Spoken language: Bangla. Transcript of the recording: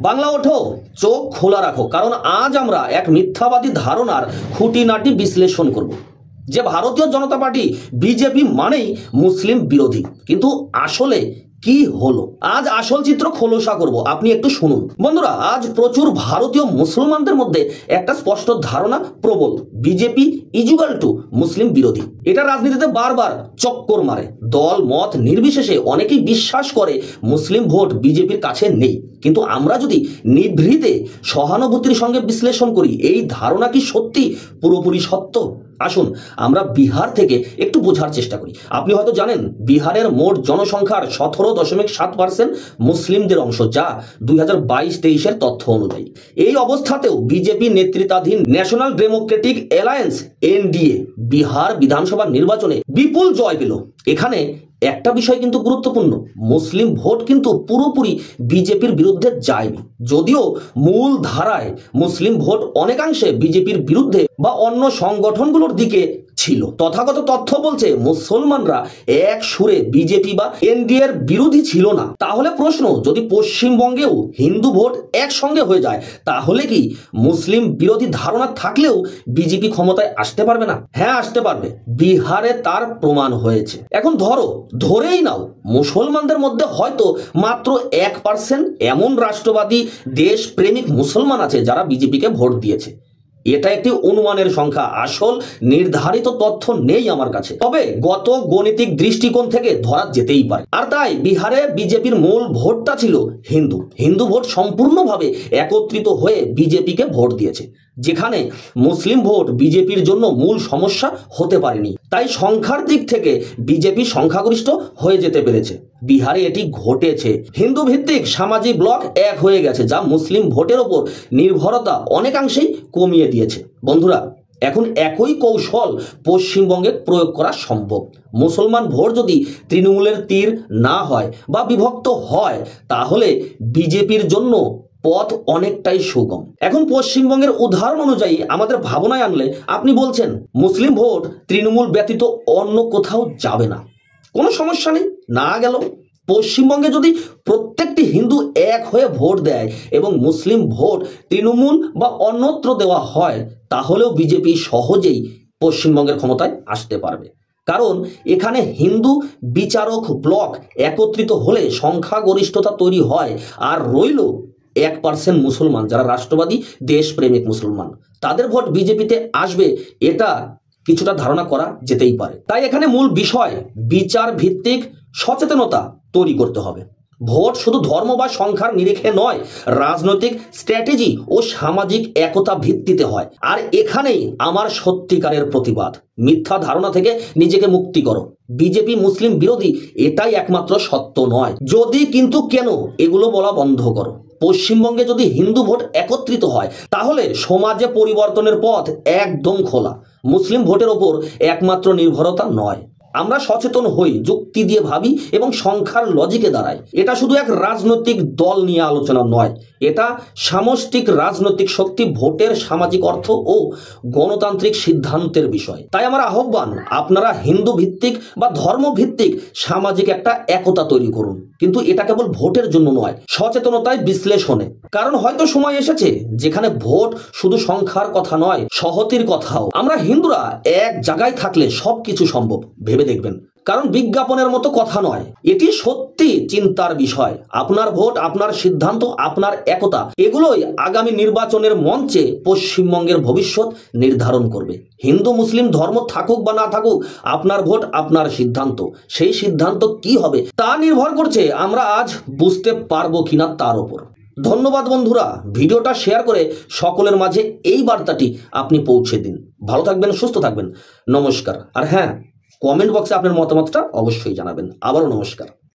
বাংলা ওঠো, চোখ খোলা রাখো, কারণ আজ আমরা এক মিথ্যাবাদী ধারণার খুঁটিনাটি বিশ্লেষণ করব যে ভারতীয় জনতা পার্টি বিজেপি মানেই মুসলিম বিরোধী। কিন্তু আসলে কি হলো, আজ আসল চিত্র খোলসা করব, আপনি একটু শুনুন। বন্ধুরা, আজ প্রচুর ভারতীয় মুসলমানদের মধ্যে একটা স্পষ্ট ধারণা প্রবল, বিজেপি ইজুগাল টু মুসলিম বিরোধী। এটা রাজনীতিতে বারবার চক্কর মারে, দল মত নির্বিশেষে অনেকেই বিশ্বাস করে মুসলিম ভোট বিজেপির কাছে নেই। কিন্তু আমরা যদি নিভৃতে সহানুভূতির সঙ্গে বিশ্লেষণ করি, এই ধারণা কি সত্যি পুরোপুরি সত্য? আসুন আমরা বিহার থেকে একটু বোঝার চেষ্টা করি। আপনি হয়তো জানেন, বিহারের মোট জনসংখ্যার 17.7% মুসলিমদের অংশ, যা 2022-23 তথ্য অনুযায়ী। এই অবস্থাতেও বিজেপি নেতৃত্বাধীন national Democratic alliance NDA Bihar বিধানসভা নির্বাচনে বিপুল জয় পেল। এখানে একটা বিষয় কিন্তু গুরুত্বপূর্ণ, মুসলিম ভোট কিন্তু পুরোপুরি বিজেপির বিরুদ্ধে যায়নি। যদিও মূল ধারায় মুসলিম ভোট অনেকাংশে বিজেপির বিরুদ্ধে বা অন্য সংগঠনগুলোর দিকে ছিল, তথাগত তথ্য বলছে মুসলমানরা এক সুরে বিজেপি বা এনডিএর বিরোধী ছিল না। তাহলে প্রশ্ন, যদি পশ্চিমবঙ্গেও হিন্দু ভোট একসঙ্গে হয়ে যায়, তাহলে কি মুসলিম বিরোধী ধারণা থাকলেও বিজেপি ক্ষমতায় আসতে পারবে না? হ্যাঁ, আসতে পারবে। বিহারে তার প্রমাণ হয়েছে। এখন ধরেই নাও মুসলমানদের মধ্যে হয়তো মাত্র 1% এমন রাষ্ট্রবাদী দেশপ্রেমিক মুসলমান আছে যারা বিজেপিকে ভোট দিয়েছে। এটা একটি অনুমানের সংখ্যা, আসল নির্ধারিত তথ্য নেই আমার কাছে, তবে গত গণিতিক দৃষ্টিকোণ থেকে ধরা যেতেই পারে। আর তাই বিহারে বিজেপির মূল ভোটটা ছিল হিন্দু ভোট সম্পূর্ণভাবে একত্রিত হয়ে বিজেপিকে ভোট দিয়েছে, যেখানে মুসলিম ভোট বিজেপির জন্য মূল সমস্যা হতে পারেনি। তাই সংখ্যার দিক থেকে বিজেপি সংখ্যাগরিষ্ঠ হয়ে যেতে পেরেছে। বিহারে এটি ঘটেছে। হিন্দু ভিত্তিক সামাজিক ব্লক এক হয়ে গেছে, যা মুসলিম ভোটের ওপর নির্ভরতা অনেকাংশেই কমিয়ে দিয়েছে। বন্ধুরা, এখন একই কৌশল পশ্চিমবঙ্গে প্রয়োগ করা সম্ভব। মুসলমান ভোট যদি তৃণমূলের তীর না হয় বা বিভক্ত হয়, তাহলে বিজেপির জন্য পথ অনেকটাই সুগম। এখন পশ্চিমবঙ্গের উদাহরণ অনুযায়ী আমাদের ভাবনায় আনলে আপনি বলছেন মুসলিম ভোট তৃণমূল ব্যতীত অন্য কোথাও যাবে না, কোনো সমস্যা নেই, না গেল। পশ্চিমবঙ্গে যদি প্রত্যেকটি হিন্দু এক হয়ে ভোট দেয় এবং মুসলিম ভোট তৃণমূল বা অন্যত্র দেওয়া হয়, তাহলেও বিজেপি সহজেই পশ্চিমবঙ্গের ক্ষমতায় আসতে পারবে। কারণ এখানে হিন্দু বিচারক ব্লক একত্রিত হলে সংখ্যাগরিষ্ঠতা তৈরি হয়, আর রইল 1% মুসলমান যারা রাষ্ট্রবাদী দেশপ্রেমিক মুসলমান, তাদের ভোট বিজেপিতে আসবে, এটা কিছুটা ধারণা করা যেতেই পারে। তাই এখানে মূল বিষয় বিচার ভিত্তিক সচেতনতা তৈরি করতে হবে। ভোট শুধু ধর্ম বা সংখ্যার নিরিখে নয়, রাজনৈতিক স্ট্র্যাটেজি ও সামাজিক একতা ভিত্তিতে হয়। আর এখানেই আমার সত্যিকারের প্রতিবাদ। মিথ্যা ধারণা থেকে নিজেকে মুক্তি করো। বিজেপি মুসলিম বিরোধী এটাই একমাত্র সত্য নয়। যদি কিন্তু কেন এগুলো বলা বন্ধ করো। পশ্চিমবঙ্গে যদি হিন্দু ভোট একত্রিত হয়, তাহলে সমাজে পরিবর্তনের পথ একদম খোলা। মুসলিম ভোটের ওপর একমাত্র নির্ভরতা নয়। আমরা সচেতন হই, যুক্তি দিয়ে ভাবি এবং সংখ্যার লজিকে দাঁড়াই। এটা শুধু এক রাজনৈতিক দল নিয়ে আলোচনা নয়, এটা সামষ্টিক রাজনৈতিক শক্তি, ভোটের সামাজিক অর্থ ও গণতান্ত্রিক সিদ্ধান্তের বিষয়। তাই আমার আহ্বান, আপনারা হিন্দু ভিত্তিক বা ধর্ম ভিত্তিক সামাজিক একটা একতা তৈরি করুন, কিন্তু এটা কেবল ভোটের জন্য নয়, সচেতনতায় বিশ্লেষণে। কারণ হয়তো সময় এসেছে যেখানে ভোট শুধু সংখ্যার কথা নয়, সহতির কথাও। আমরা হিন্দুরা এক জায়গায় থাকলে সবকিছু সম্ভব, ভেবে দেখবেন। কারণ বিজ্ঞাপনের মতো কথা নয়, এটি সত্যি চিন্তার বিষয়। আপনার ভোট, আপনার সিদ্ধান্ত, আপনার একতা, এগুলোই আগামী নির্বাচনের মঞ্চে পশ্চিমবঙ্গের ভবিষ্যৎ নির্ধারণ করবে। হিন্দু মুসলিম ধর্ম থাকুক বা না থাকুক, আপনার ভোট আপনার সিদ্ধান্ত। সেই সিদ্ধান্ত কি হবে তা নির্ভর করছে আমরা আজ বুঝতে পারবো কিনা তার উপর। ধন্যবাদ বন্ধুরা, ভিডিওটা শেয়ার করে সকলের মাঝে এই বার্তাটি আপনি পৌঁছে দিন। ভালো থাকবেন, সুস্থ থাকবেন, নমস্কার। আর হ্যাঁ, কমেন্ট বক্সে আপনার মতামতটা অবশ্যই জানাবেন। আবারও নমস্কার।